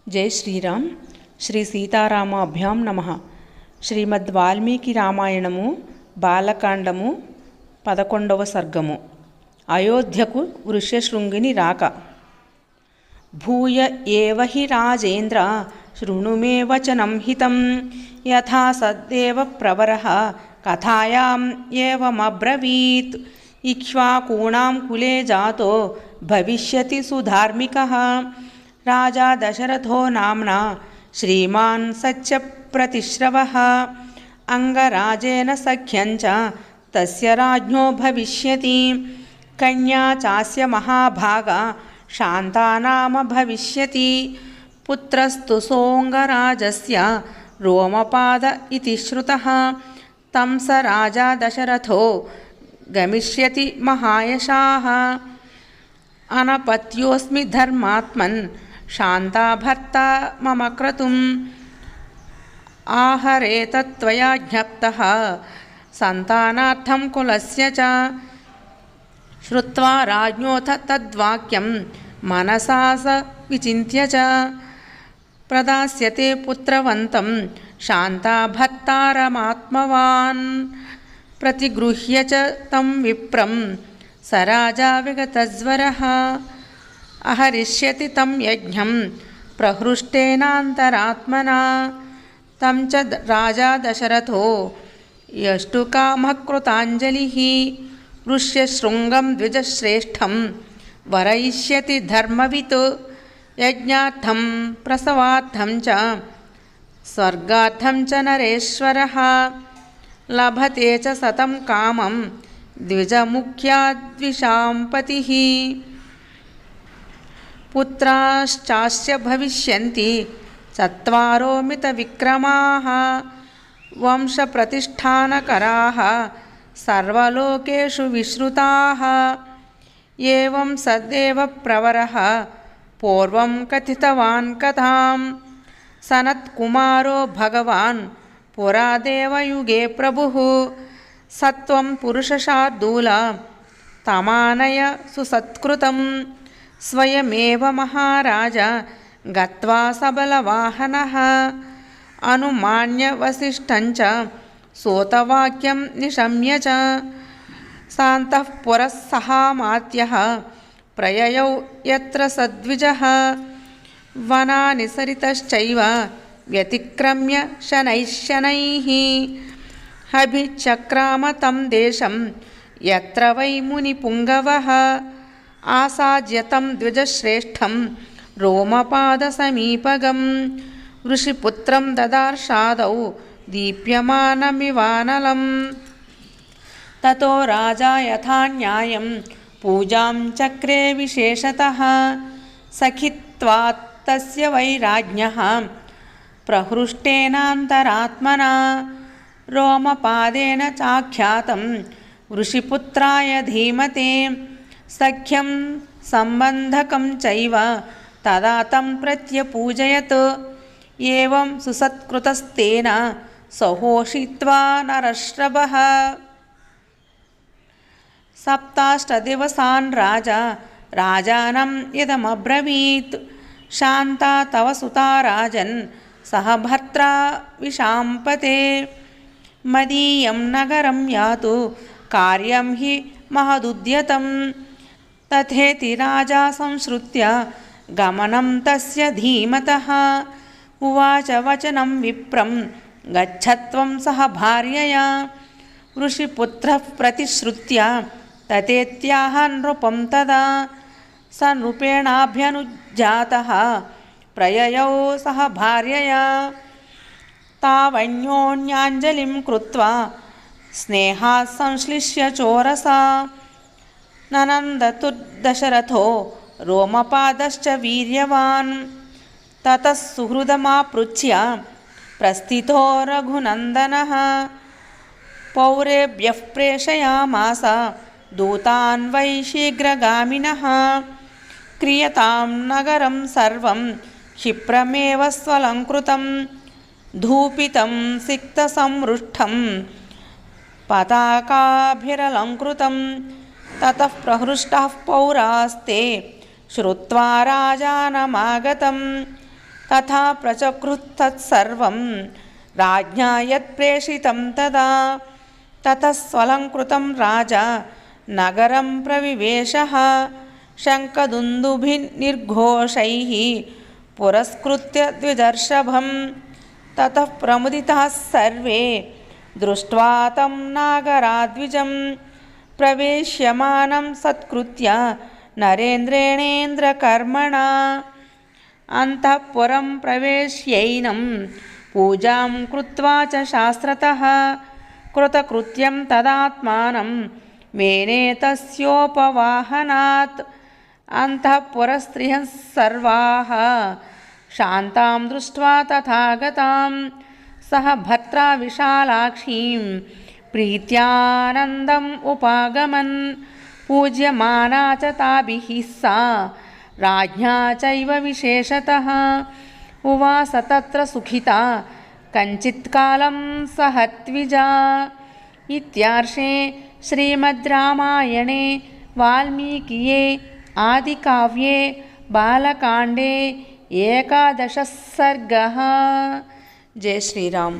जय श्रीराम श्री सीतारामाभ्यां नमः। శ్రీమద్ వాల్మీకి రామాయణము బాలకాండము 11వ సర్గము. అయోధ్యకు వృష్యశృంగిని రాక. భూయ ఏవ హి రాజేంద్ర శృణు మే వచనం హితం యథా సద్దేవ ప్రవరః కథాయాం ఏవమబ్రవీత్. ఇక్ష్వాకూణాం కులే జాతో భవిష్యతి సుధార్మికః. రాజా దశరథో నామ్నా శ్రీమాన్ సత్యప్రతిశ్రవః. అంగరాజేన సఖ్యంచ తస్య రాజ్ఞో భవిష్యతి. కన్యా చాస్య మహాభాగా శాంతా నామ భవిష్యతి. పుత్రస్తు సోంగరాజస్య రోమపాద ఇతి శ్రుతః. తం స రాజా దశరథో గమిష్యతి మహాయశాః. అనపత్యోస్మి ధర్మాత్మన్ శాంతా భర్తా మమ క్రతుం. ఆహరేతత్వయా జ్ఞప్తః సంతానార్థం కులస్య చ. శ్రుత్వా రాజ్ఞోథ తద్వాక్యం మనసా స విచింత్య చ. ప్రదాస్యతే పుత్రవంతం శాంతా భర్తారమాత్మవాన్. ప్రతిగృహ్య చ తం విప్రం స రాజా విగతజ్వరః. అహరిష్యతి తం యజ్ఞం ప్రహృష్టేనాంతరాత్మనా. తం చ రాజా దశరథో యష్టుకామః కృతాంజలిః. వృష్యశృంగం ద్విజశ్రేష్ఠం వరయిష్యతి ధర్మవిత్. యజ్ఞార్థం ప్రసవార్థం చ స్వర్గార్థం చ నరేశ్వరః. లభతే చ సతం కామం ద్విజముఖ్యాద్విషాం పతిః. పుత్రాశ్చాస్య భవిష్యంతి చత్వారో మిత విక్రమాః. వంశప్రతిష్ఠానకరాः సర్వలోకేషు విశ్రుతాः. ఏవం సద్దేవ ప్రవరः పూర్వం కథితవాన్ కథాం. సనత్కుమారో భగవాన్ పురా దేవయుగే ప్రభుః. సత్వం పురుషశార్దూల తమానయ సుసత్కృతం. స్వయమేవ మహారాజ గత్వా సబలవాహనః. అనుమాన్య వసిష్ఠం చ సూతవాక్యం నిశమ్య చ. సాంతః పురః సహామాత్యః ప్రయయౌ యత్ర సద్విజః. వనాని సరితశ్చైవ వ్యతిక్రమ్య శనైః శనైః. అభిచక్రామ తం దేశం యత్ర వై మునిపుంగవః. ఆసాజ్య తం ద్విజశ్రేష్ఠం రోమపాదసమీపగం. ఋషిపుత్రం దదార్షాదౌ దీప్యమానమివానలం. తతో రాజా యథా న్యాయం పూజాం చక్రే విశేషతః. సఖిత్వాత్ తస్య వై రాజ్ఞః ప్రహృష్టేనాంతరాత్మనా. రోమపాదేన చాఖ్యాతం ఋషిపుత్రాయ ధీమతే. సఖ్యం సంబంధకం చైవ తదా తం ప్రత్యపూజయత్. ఏవం సుసత్కృతస్తేన సహోషిత్వా నరశ్రవః. సప్తాష్టదివసాన్ రాజా రాజానం ఇదమబ్రవీత్. శాంతా తవ సుతా రాజన్ సహ భర్త్రా విశాంపతే. మదీయం నగరం యాతు కార్యం హి మహదుద్యతం. తథేతి రాజా సంశ్రుత్య గమనం తస్య ధీమతః. ఉవాచ వచనం విప్రం గచ్చత్వం సహ భార్యయా. ఋషిపుత్రః ప్రతిశ్రుత్య తతేత్యాహ నృపం తదా. స నృపేణాభ్యనుజ్జాతః ప్రయయౌ సహ భార్యయా. తావన్యోన్యాంజలిం కృత్వా స్నేహాత్ సంశ్లిష్య చోరసా. ననందతుర్దశరథో రోమపాదశ్చ వీర్యవాన్. తతః సుహృదమాపృచ్ఛ్య ప్రస్థితో రఘునందనః. పౌరేభ్యః ప్రేషయామాస దూతాన్ వై శీఘ్రగామినః. క్రియతాం నగరం సర్వం క్షిప్రమేవ స్వలంకృతం. ధూపితం సిక్తసంమృష్టం పతాకాభిరలంకృతం. తతః ప్రహృష్టాః పౌరాస్తే శ్రుత్వా రాజానమాగతం. तथा प्रचकृत्तत्सर्वं राज्ञा यत्प्रेषितं तदा ततः स्वलङ्कृतं राजा नगरं प्रविवेशः शङ्खदुन्दुभिर्निर्घोषैः पुरस्कृत्य द्विजर्षभं ततः प्रमुदिताः सर्वे दृष्ट्वा तं नागराद्विजं प्रवेश्यमानं सत्कृत्य नरेन्द्रेणेन्द्रकर्मणा अन्तःपुरं प्रवेश्यैनं पूजां कृत्वा च शास्त्रतः कृतकृत्यं तदात्मानं मेने तस्योपवाहनात् अन्तःपुरस्त्रियः सर्वाः शान्तां दृष्ट्वा तथागतां सह भर्त्रा विशालाक्षीं प्रीत्यानन्दम् उपागमन् पूज्यमाना च ताभिः सा राज्ञा चैव विशेषतः उवास तत्र सुखिता कञ्चित्कालं सहत्विजा। इत्यार्षे श्रीमद् रामायणे वाल्मीकिये आदिकाव्ये बालकाण्डे 11 सर्गः। जय श्रीराम।